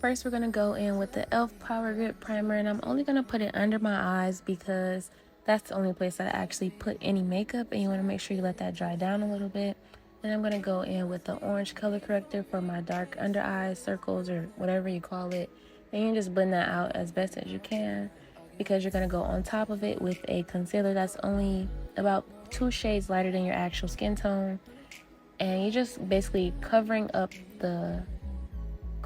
First, we're going to go in with the e.l.f. Power Grip Primer, and I'm only going to put it under my eyes because that's the only place that I actually put any makeup, and you want to make sure you let that dry down a little bit. Then I'm going to go in with the orange color corrector for my dark under eye circles, or whatever you call it, and you can just blend that out as best as you can, because you're going to go on top of it with a concealer that's only about 2 shades lighter than your actual skin tone, and you're just basically covering up the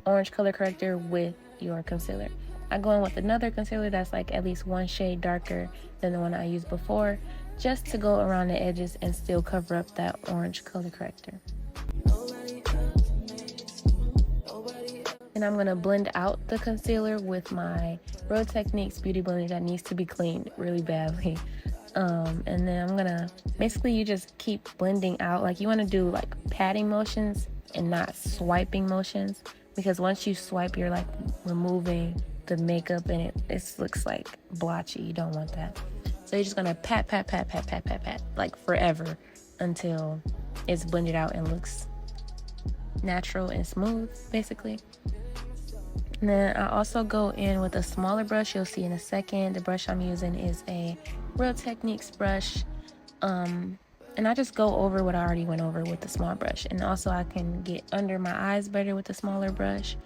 orange color corrector with your concealer. I go in with another concealer that's like at least 1 shade darker than the one I used before, just to go around the edges and still cover up that orange color corrector. And I'm going to blend out the concealer with my Real Techniques Beauty Blender that needs to be cleaned really badly. And then I'm going to, basically you just keep blending out, like you want to do like patting motions and not swiping motions, because once you swipe you're like removing the makeup and it looks like blotchy. You don't want that. So you're just gonna pat like forever until it's blended out and looks natural and smooth, basically. And then I also go in with a smaller brush. You'll see in a second. The brush I'm using is a Real Techniques brush, and I just go over what I already went over with the small brush. And also I can get under my eyes better with the smaller brush.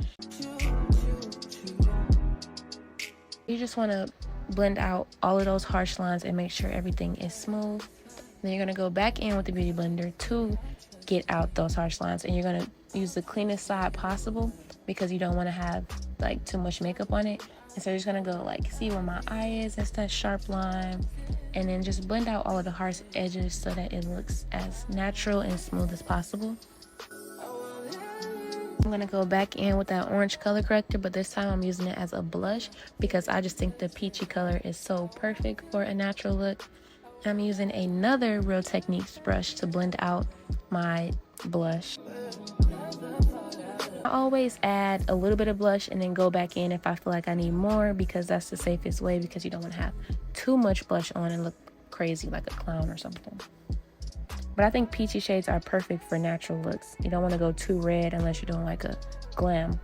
You just want to blend out all of those harsh lines and make sure everything is smooth. Then you're going to go back in with the Beauty Blender to get out those harsh lines, and you're going to use the cleanest side possible because you don't want to have like too much makeup on it. And so you're just going to go like, see where my eye is, that's that sharp line, and then just blend out all of the harsh edges so that it looks as natural and smooth as possible. I'm going to go back in with that orange color corrector, but this time I'm using it as a blush because I just think the peachy color is so perfect for a natural look. I'm using another Real Techniques brush to blend out my blush. I always add a little bit of blush and then go back in if I feel like I need more, because that's the safest way, because you don't want to have too much blush on and look crazy like a clown or something. But I think peachy shades are perfect for natural looks. You don't want to go too red unless you're doing like a glam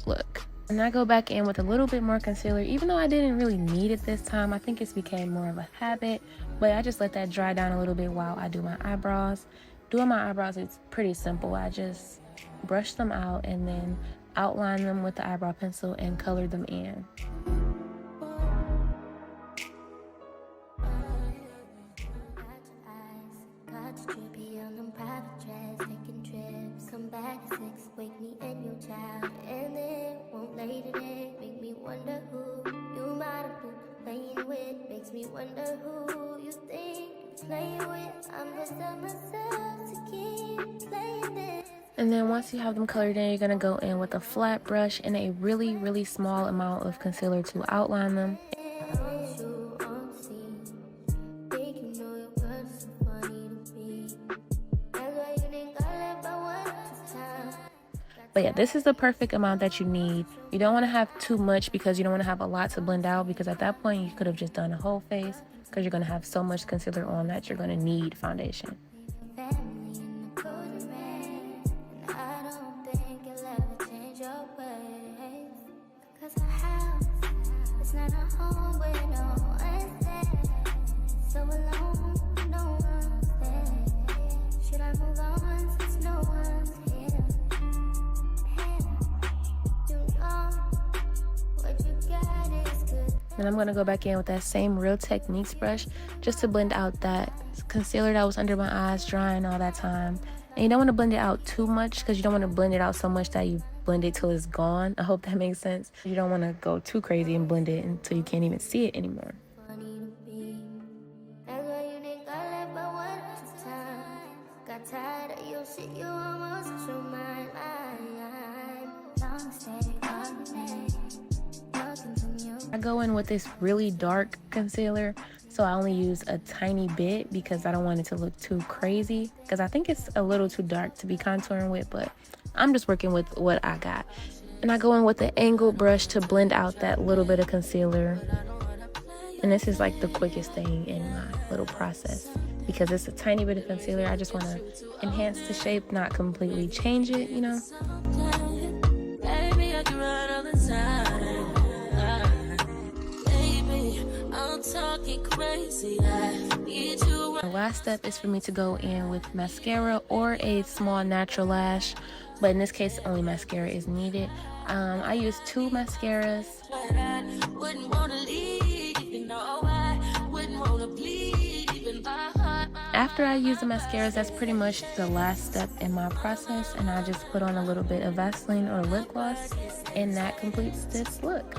look. And I go back in with a little bit more concealer, even though I didn't really need it this time. I think it's became more of a habit, but I just let that dry down a little bit while I do my eyebrows. Doing my eyebrows is pretty simple. I just brush them out and then outline them with the eyebrow pencil and color them in. And then once you have them colored in, you're going to go in with a flat brush and a really small amount of concealer to outline them. But yeah, this is the perfect amount that you need. You don't want to have too much because you don't want to have a lot to blend out, because at that point you could have just done a whole face, because you're going to have so much concealer on that you're going to need foundation. And I'm going to go back in with that same Real Techniques brush just to blend out that concealer that was under my eyes drying all that time. And you don't want to blend it out too much, because you don't want to blend it out so much that you blend it till it's gone. I hope that makes sense. You don't want to go too crazy and blend it until you can't even see it anymore. I go in with this really dark concealer, so I only use a tiny bit because I don't want it to look too crazy, because I think it's a little too dark to be contouring with, but I'm just working with what I got. And I go in with the angled brush to blend out that little bit of concealer. And this is like the quickest thing in my little process, because it's a tiny bit of concealer. I just want to enhance the shape, not completely change it, you know. The last step is for me to go in with mascara or a small natural lash, but in this case only mascara is needed. I use 2 mascaras. After I use the mascaras, that's pretty much the last step in my process, and I just put on a little bit of Vaseline or lip gloss, and that completes this look.